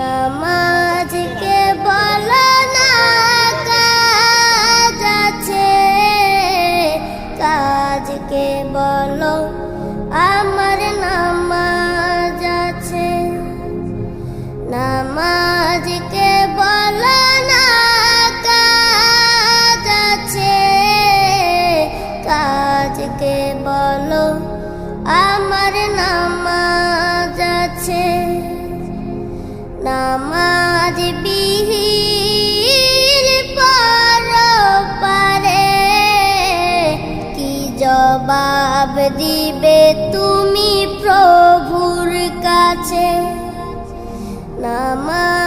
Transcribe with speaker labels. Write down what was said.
Speaker 1: নামাজকে বলো না কাজ আছে, কাজকে বলো আমার নামাজ আছে। নামাজকে বলো না কাজ আছে, কাজকে বলো আমার নামাজ আছে। নামাজ বিহীন পরপারে কি জবাব দিবে তুমি প্রভুর কাছে? নামাজ